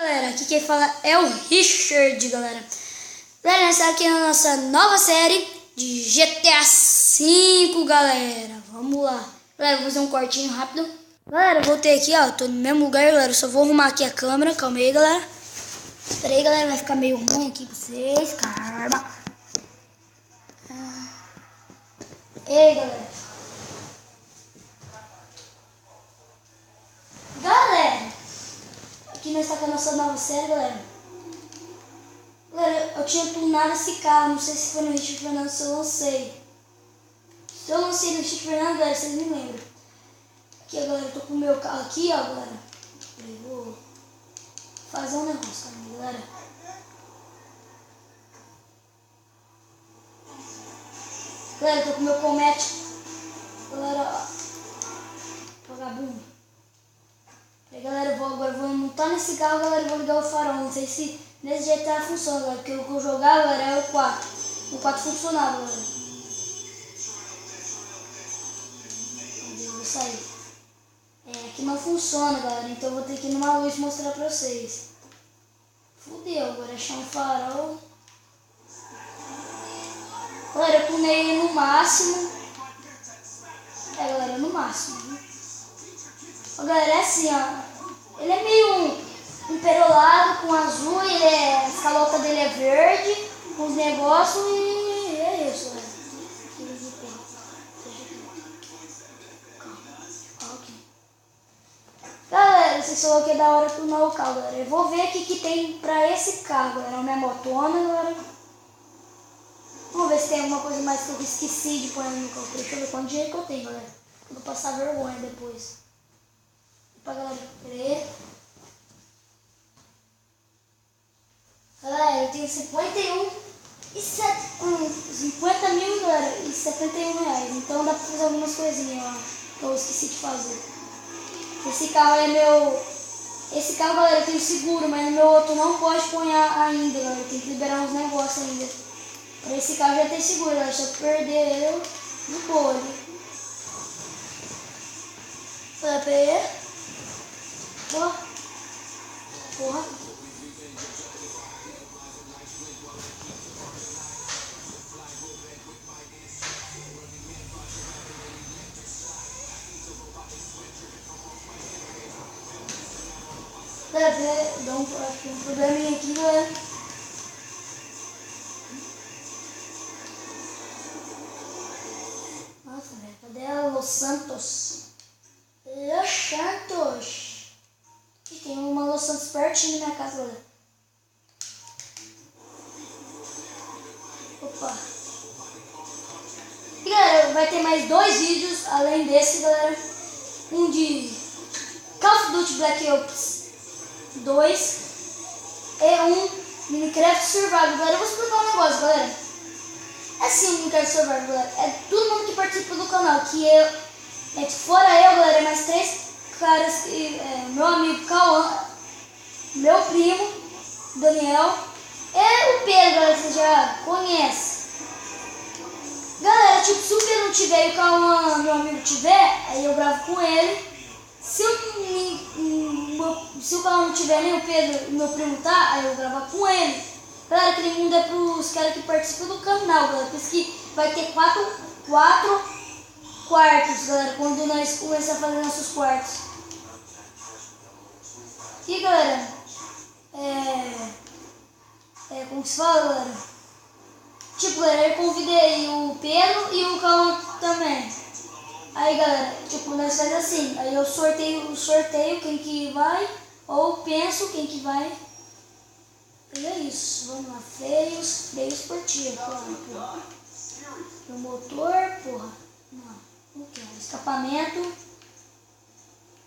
Galera, aqui quem fala é o Richard, galera. Galera, essa aqui é a nossa nova série de GTA V, galera. Vamos lá. Galera, vou fazer um cortinho rápido. Galera, eu voltei aqui, ó. Tô no mesmo lugar, galera. Eu só vou arrumar aqui a câmera. Calma aí, galera. Espera aí, galera. Vai ficar meio ruim aqui pra vocês. Calma. Ei, galera. Galera, aqui nós tá com a nossa nova série, galera. Galera, eu tinha tunado esse carro. Não sei se foi no Richard Fernando, se eu lancei. Se eu lancei no Richard Fernando, galera, vocês me lembram. Aqui, galera, eu tô com o meu carro aqui, ó, galera. Eu vou fazer um negócio, calma, galera. Galera, eu tô com o meu Comete. Galera, ó. Vagabundo. Aí, galera, agora eu vou montar nesse carro, galera, e vou ligar o farol. Não sei se nesse jeito tá funcionando, galera, porque o que eu jogava, galera, era o 4. O 4 funcionava, galera. Eu vou sair. Aqui não funciona, galera, então eu vou ter que ir numa luz mostrar pra vocês. Fudeu, agora achar um farol. Galera, eu tunei ele no máximo. Galera, no máximo. Ó, galera, é assim, ó. Ele é meio um perolado com azul, a calota dele é verde, com os negócios e é isso, galera. Galera, vocês falaram que é da hora tunar o carro, galera. Eu vou ver o que tem pra esse carro, galera. Uma motona, galera. Vamos ver se tem alguma coisa mais que eu esqueci de pôr no carro. Deixa eu ver quanto dinheiro que eu tenho, galera. Eu vou passar vergonha depois. Pra galera, peraí. Galera, eu tenho 50 mil, galera, e 71 reais. Então dá pra fazer algumas coisinhas lá que eu esqueci de fazer. Esse carro é meu. Esse carro, galera, tem seguro, mas no meu outro não pode pôr ainda, galera. Tem que liberar uns negócios ainda. Pra esse carro já tem seguro, galera. Se eu perder ele, de boa, né? Peraí. Porra. Dá um probleminha aqui, galera. Nossa, velho, cadê a Los Santos? Los Santos! Aqui tem uma Los Santos pertinho da minha casa, galera. Opa! E, galera, vai ter mais 2 vídeos além desse, galera. Um de Call of Duty Black Ops 2 e um Minecraft Survival, galera. Eu vou explicar um negócio, galera. É assim o Minecraft Survival, galera. É todo mundo que participa do canal, que fora eu, galera, mais 3 caras, meu amigo Cauã, meu primo Daniel e o Pedro, galera, que você já conhece. Galera, tipo, se o Pedro não tiver e o Cauã, meu amigo, tiver, aí eu gravo com ele. Se o Cauã não tiver nem o Pedro, meu primo tá, aí eu gravo com ele. Galera, aquele mundo é pros caras que participam do canal, galera. Por isso que vai ter 4 quartos, galera, quando nós começar a fazer nossos quartos. E, galera, como que se fala, galera? Tipo, galera, eu convidei o Pedro e o Cauã também. Aí, galera, tipo, nós faz assim. Aí eu sorteio quem que vai, ou penso quem que vai. E é isso. Vamos lá, freio esportivo, claro, porra. O motor, porra. Não, o que? Escapamento.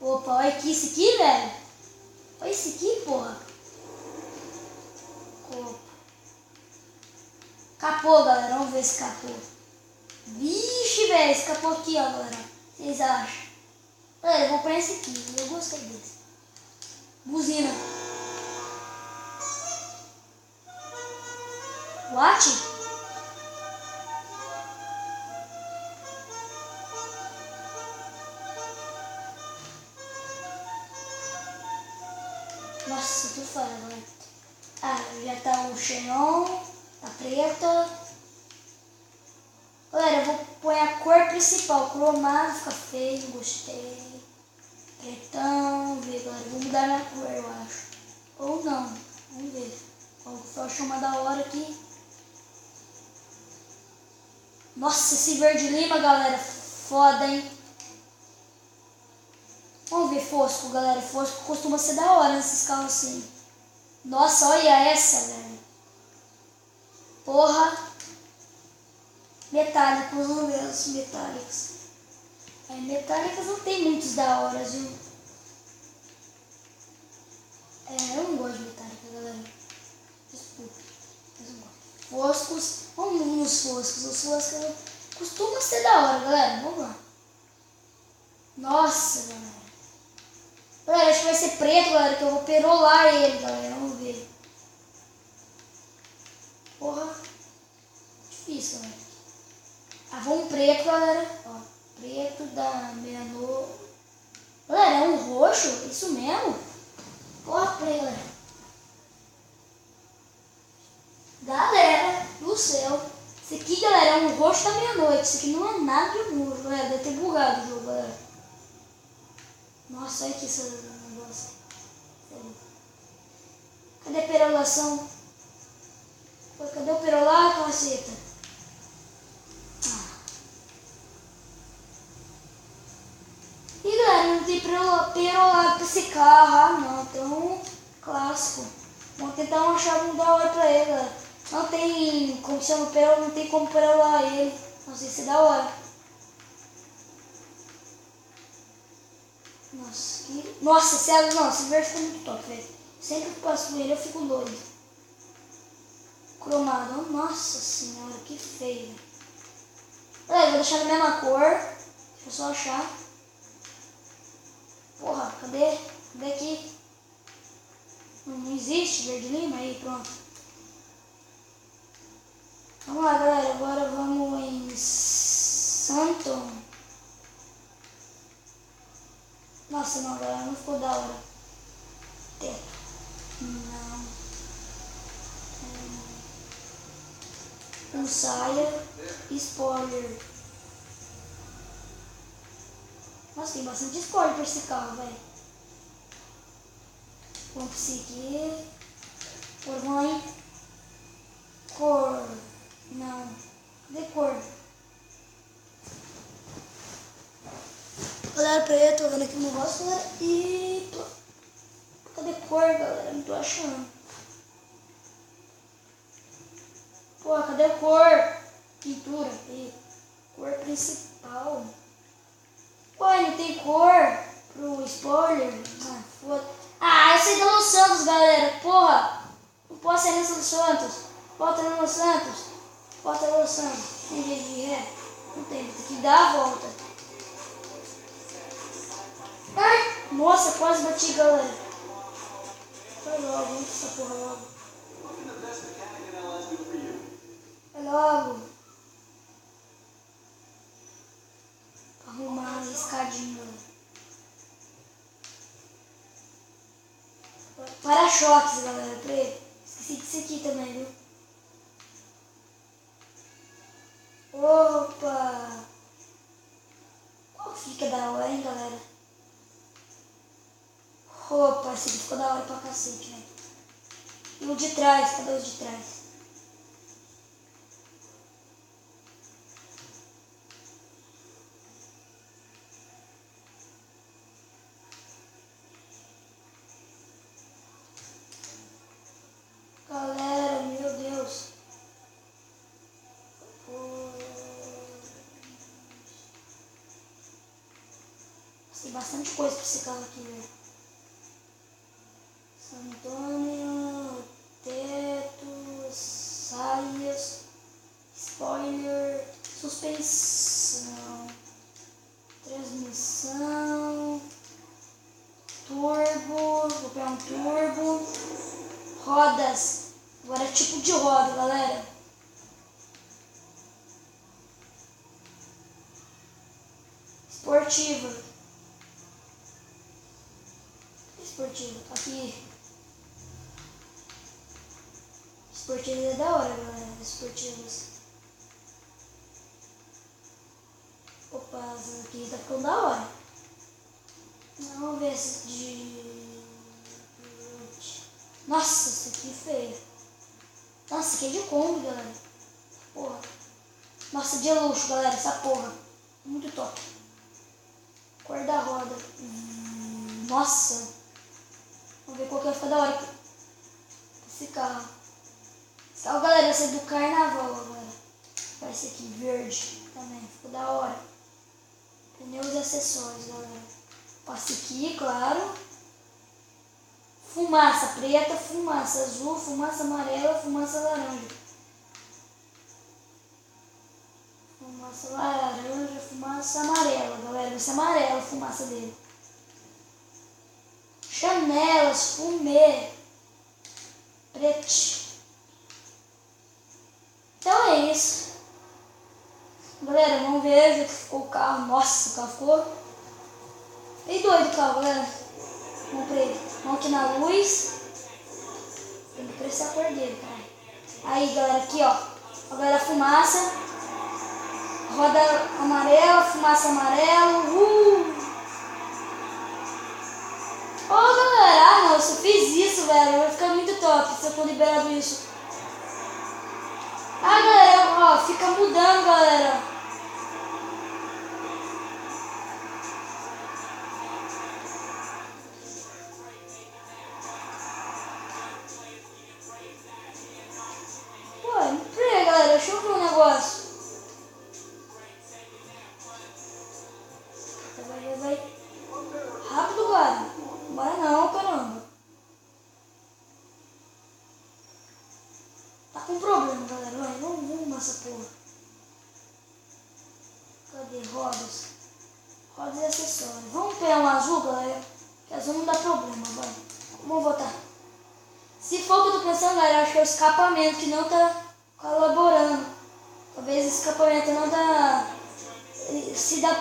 Opa, olha aqui, esse aqui, velho. Olha esse aqui, porra. Opa. Capô, galera, vamos ver esse capô. Vixe, velho, esse capô aqui, ó, galera. Vocês acham? Galera, eu vou pôr esse aqui, eu gostei desse. Buzina. What? Nossa tudo fora, galera. Ah, já tá o xenon, a preta. Galera, eu vou pôr a cor principal, cromado, fica feio, não gostei. Pretão, vamos ver, galera, vou mudar minha cor, eu acho. Ou não, vamos ver. Qual que eu acho uma da hora aqui. Nossa, esse verde lima, galera, foda, hein? Vamos ver fosco, galera. Fosco costuma ser da hora nesses carros assim. Nossa, olha essa, velho. Porra. Metálicos, vamos ver os metálicos. É, metálicos não tem muitos da hora, viu? É, eu não gosto de metálica, galera. Desculpe. Mas eu não gosto. Foscos. Vamos nos foscos. Os foscos costumam ser da hora, galera. Vamos lá. Nossa, galera. Galera, acho que vai ser preto, galera, que eu vou perolar ele, galera. Vamos ver. Porra. Difícil, galera. Ah, vamos preto, galera. Ó, preto da meia-noite. Galera, é um roxo? Isso mesmo? Porra, preto, galera. Galera do céu. Esse aqui, galera, é um roxo da meia-noite. Isso aqui não é nada de um roxo, galera. Deve ter bugado o jogo, galera. Nossa, olha aqui esse negócio. Cadê a perolação? Cadê o perolar, caceta? Ih, galera, não tem perolado pra esse carro. Ah, não. Então, clássico. Vamos tentar uma chave da hora pra ele, galera. Não tem como chama perol, não tem como perolar ele. Não sei se é da hora. Nossa, que... Nossa, esse verde ficou muito top, velho. Sempre que eu passo com ele eu fico doido. Cromado, nossa senhora, que feio. Galera, vou deixar na mesma cor. Deixa eu só achar. Porra, cadê? Cadê aqui? Não existe verde lima? Aí, pronto. Vamos lá, galera. Agora vamos em Santo. Nossa, não, galera, não ficou da hora. Teto. Não. Um saia. Spoiler. Nossa, tem bastante spoiler pra esse carro, velho. Vamos seguir. Agora vamos em cor. Não. Cadê cor? Galera, peraí, eu tô vendo aqui o negócio, galera. E... Cadê cor, galera? Não tô achando. Pô, cadê cor? Pintura. E cor principal. Pô, não tem cor pro spoiler. Ah, foda. Ah, esse é do Los Santos, galera. Porra. Não posso ser nesse Los Santos. Bota no Los Santos. Bota no Los Santos. Tem jeito de ré? Não tem, tem que dar a volta. Ai, nossa, quase bati, galera. Vai logo, vamos essa porra logo. Vai logo. Arrumar a escadinha. Para-choques, galera. Esqueci disso aqui também, viu? Opa! Qual fica da hora, hein, galera? Opa, esse aqui ficou da hora pra cacete, velho. E o de trás, cadê o de trás? Galera, meu Deus. Tem bastante coisa pra esse carro aqui, velho. San Antônio, teto, saias, spoiler, suspensão, transmissão, turbo, vou pegar um turbo, rodas, agora é tipo de roda, galera. Esportiva. Esportiva, aqui. Esportivos é da hora, galera. Esportivos. Opa, essa aqui tá ficando da hora. Vamos ver esse de... Nossa, essa aqui é feia. Nossa, essa aqui é de Kombi, galera. Porra. Nossa, de luxo, galera, essa porra. Muito top. Cor da roda. Nossa. Vamos ver qual que vai ficar da hora. Esse carro. Esse carro, galera, vai ser do carnaval agora. Vai ser aqui, verde também. Ficou da hora. Pneus e acessórios, galera. Passe aqui, claro. Fumaça preta, fumaça azul, fumaça amarela, fumaça laranja. Fumaça laranja, fumaça amarela, galera. Vai ser amarela a fumaça dele. Chanelas, fumê, preto. Então é isso. Galera, vamos ver como ficou o carro. Nossa, o carro ficou bem doido o carro, galera. Vamos pra ele. Vamos aqui na luz. Tem que prestar a cor dele, cara. Aí, galera, aqui, ó. Ó, galera, fumaça. Roda amarela, fumaça amarela. Ô, galera, ah, não, se eu fiz isso, velho, vai ficar muito top se eu for liberado isso. Ah, galera, ó, fica mudando, galera. Peraí, galera, deixa eu ver um negócio. Vai. Rápido, galera. Bora não, caramba. Tá com problema, galera. Vai, vamos arrumar essa porra. Cadê? Rodas. Rodas e acessórios. Vamos pegar um azul, galera. Que azul não dá problema, vai. Vamos voltar. Se for o que eu tô pensando, galera, acho que é o escapamento que não tá colaborando. Talvez esse escapamento não tá... Se dá...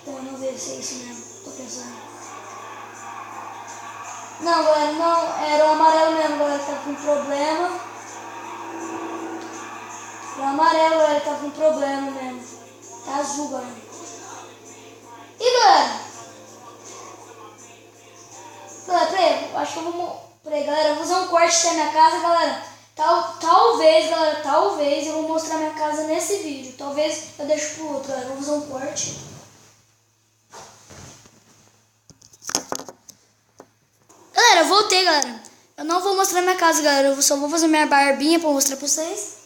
Então, vamos ver se é isso mesmo. Tô pensando. Não, galera, não. Era o amarelo mesmo, galera, que tava com problema. Era o amarelo, galera, que tava com problema mesmo. Tá azul, galera. E, galera? Galera, peraí. Acho que eu vou... Peraí, galera. Eu vou fazer um corte da minha casa, galera. Talvez, galera, talvez eu vou mostrar minha casa nesse vídeo. Talvez eu deixo pro outro, galera. Eu vou fazer um corte. Galera, eu voltei, galera. Eu não vou mostrar minha casa, galera. Eu só vou fazer minha barbinha pra mostrar pra vocês.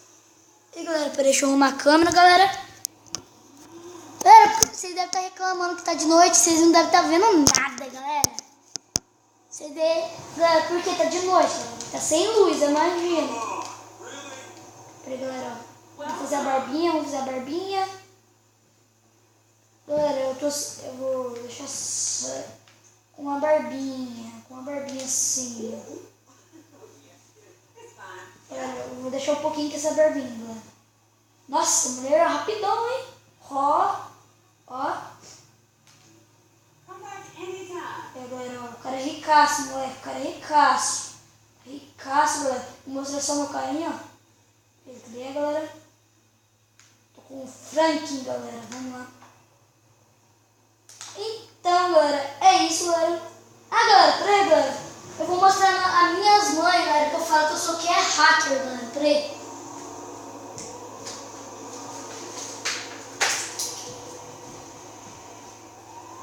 E, galera, peraí, deixa eu arrumar a câmera, galera. Galera, vocês devem estar reclamando que tá de noite. Vocês não devem estar vendo nada, galera. Galera, porque tá de noite, galera. Tá sem luz, imagina. Peraí, galera, ó. Vou fazer a barbinha, Galera, eu vou deixar com uma barbinha assim. Galera, eu vou deixar um pouquinho com essa barbinha, galera. Nossa, mulher, rapidão, hein? Ó. Galera, ó, o cara é ricaço, moleque. O cara é ricaço. Galera. Vou mostrar só meu carinho, ó. Cadê, galera? Tô com o Franklin, galera. Vamos lá. Então, galera, é isso, galera. Ah, galera, peraí, galera. Eu vou mostrar as minhas mães, galera, que eu falo que eu sou que é hacker, galera. Peraí.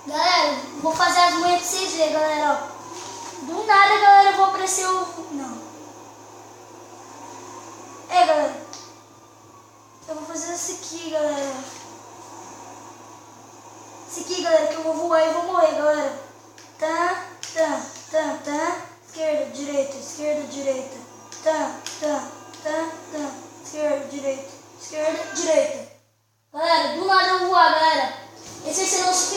Galera, vou fazer as manhas pra vocês verem, galera, ó. Do nada, galera, eu vou aparecer o... Não. Galera. Eu vou fazer esse aqui, galera. Esse aqui, galera, que eu vou voar e vou morrer, galera. Tá. Esquerda, direita. Esquerda, direita. Esquerda, direita. Galera, do nada eu vou voar, galera. Esse é o nosso